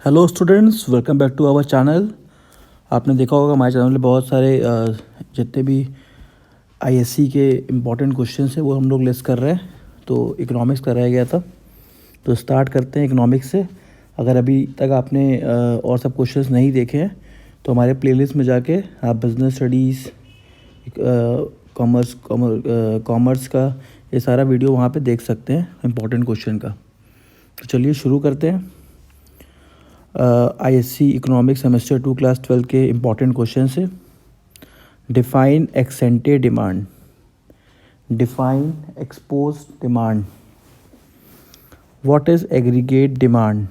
Hello students, welcome back to our channel. आपने देखा होगा हमारे चैनल में बहुत सारे जितने भी आईएससी के इम्पोर्टेंट क्वेश्चन हैं वो हम लोग लिस्ट कर रहे हैं। तो इकोनॉमिक्स कराया गया था, तो स्टार्ट करते हैं इकोनॉमिक्स से। अगर अभी तक आपने और सब क्वेश्चंस नहीं देखे हैं तो हमारे प्लेलिस्ट में जाके आप बिजनेस स्टडीज़, कॉमर्स का ये सारा वीडियो वहाँ पे देख सकते हैं इम्पोर्टेंट क्वेश्चन का। तो चलिए शुरू करते हैं। ISC इकोनॉमिक सेमेस्टर 2 क्लास 12 के इम्पॉर्टेंट क्वेश्चन से। Define ex ante demand, define ex post demand, what is aggregate demand,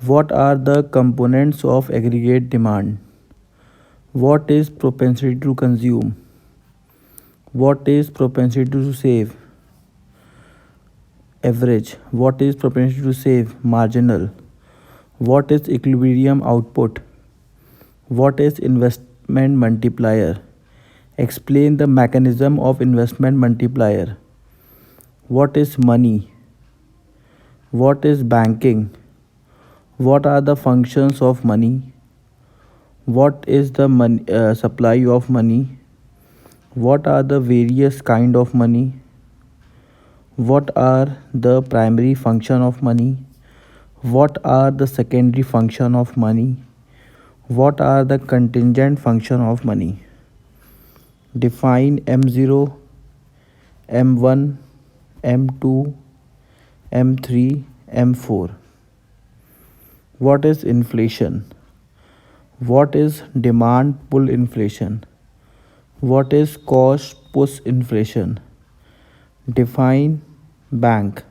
what are the components of aggregate demand, what is propensity to consume, what is propensity to save, average, what is propensity to save, marginal, what is equilibrium output, what is investment multiplier, explain the mechanism of investment multiplier, what is money, what is banking, what are the functions of money, what is the supply of money, what are the various kind of money, what are the primary function of money, what are the secondary function of money, what are the contingent function of money. Define M0, M1, M2, M3, M4. What is inflation, what is demand pull inflation, what is cost push inflation. Define bank,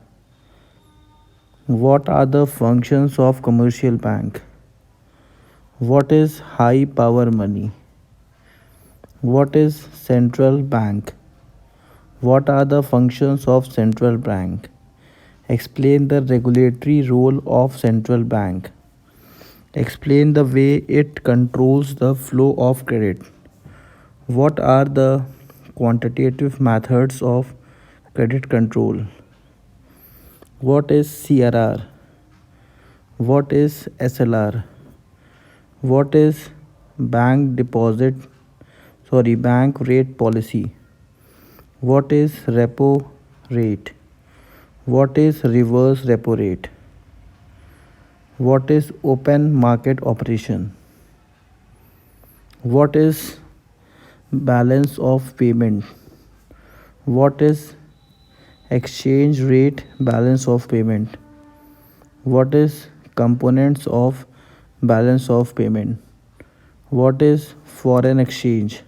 what are the functions of commercial bank, what is high power money, what is central bank, what are the functions of central bank. Explain the regulatory role of central bank, explain the way it controls the flow of credit. What are the quantitative methods of credit control. What is CRR? What is SLR? What is bank rate policy? What is repo rate? What is reverse repo rate? What is open market operation? What is balance of payment? What is exchange rate balance of payment? What is components of balance of payment? What is foreign exchange?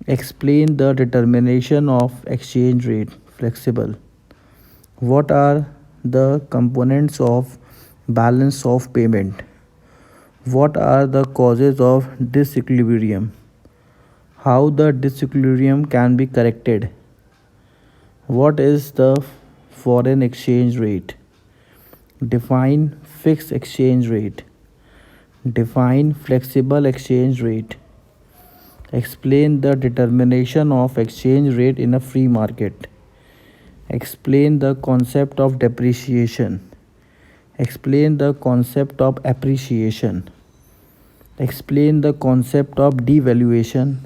Explain the determination of exchange rate, flexible. What are the components of balance of payment? What are the causes of disequilibrium? How the disequilibrium can be corrected? What is the foreign exchange rate? Define fixed exchange rate. Define flexible exchange rate. Explain the determination of exchange rate in a free market. Explain the concept of depreciation. Explain the concept of appreciation. Explain the concept of devaluation.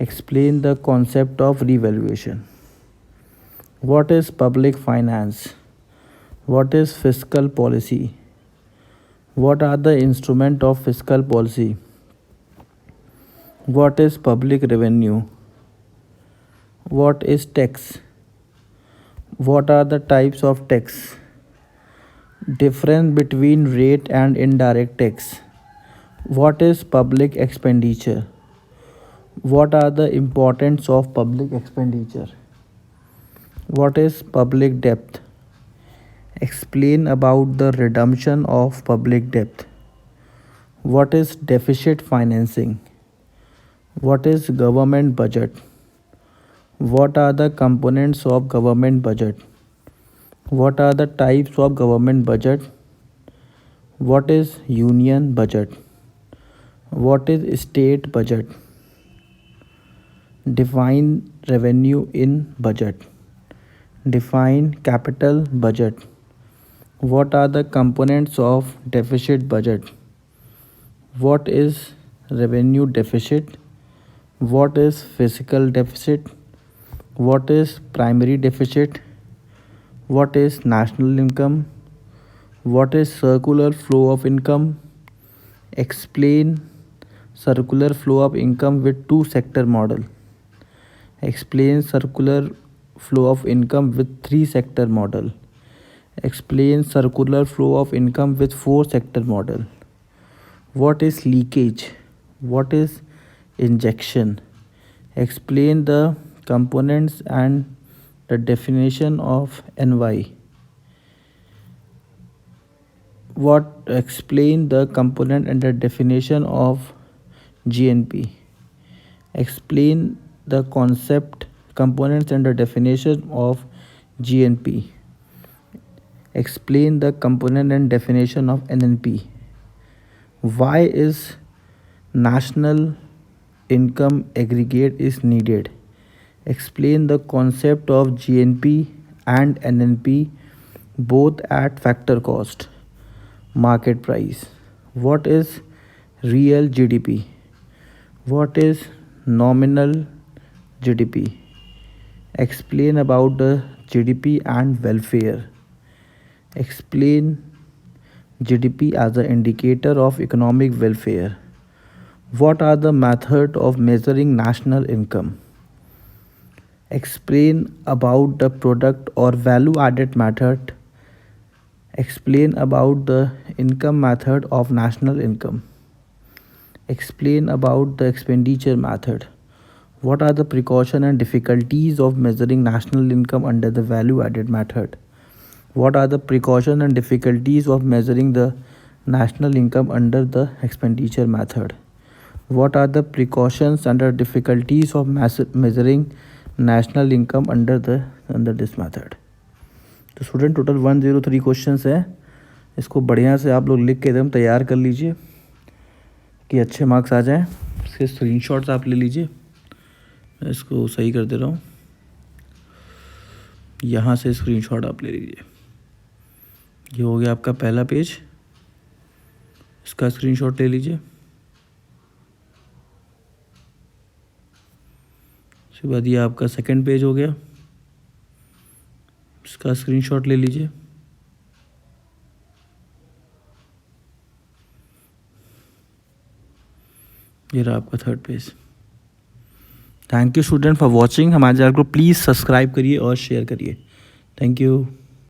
Explain the concept of revaluation. What is public finance? What is fiscal policy? What are the instruments of fiscal policy? What is public revenue? What is tax? What are the types of tax? Difference between rate and indirect tax. What is public expenditure? What are the importance of public expenditure? What is public debt? Explain about the redemption of public debt. What is deficit financing? What is government budget? What are the components of government budget? What are the types of government budget? What is union budget? What is state budget? Define revenue in budget. Define capital budget. What are the components of deficit budget? What is revenue deficit? What is fiscal deficit? What is primary deficit? What is national income? What is circular flow of income? Explain circular flow of income with two sector model. Explain circular flow of income with three sector model. Explain circular flow of income with four sector model. What is leakage? What is injection? Explain the components and the definition of NY. What explain the component and the definition of GNP. Explain the concept, components and the definition of GNP. Explain the component and definition of NNP. Why is national income aggregate is needed? Explain the concept of GNP and NNP both at factor cost. Market price. What is real GDP? What is nominal GDP? Explain about the GDP and welfare. Explain GDP as an indicator of economic welfare. What are the methods of measuring national income? Explain about the product or value added method. Explain about the income method of national income. Explain about the expenditure method. What are the precautions and difficulties of measuring national income under the value added method? What are the precautions and difficulties of measuring the national income under the expenditure method? What are the precautions and the difficulties of measuring national income under this method? तो student total 103 questions है। इसको बढ़िया से आप लोग लिख के एकदम तैयार कर लीजिए कि अच्छे मार्क्स आ जाएं। इसके स्क्रीनशॉट्स आप ले लीजिए। मैं इसको सही कर दे रहा हूँ। यहाँ से स्क्रीनशॉट आप ले लीजिए। ये हो गया आपका पहला पेज, इसका स्क्रीनशॉट ले लीजिए। उसके बाद ये आपका सेकंड पेज हो गया, इसका स्क्रीनशॉट ले लीजिए। ये रहा आपका third page. Thank you student for watching. हमारे चैनल को प्लीज़ सब्सक्राइब करिए और शेयर करिए। Thank you.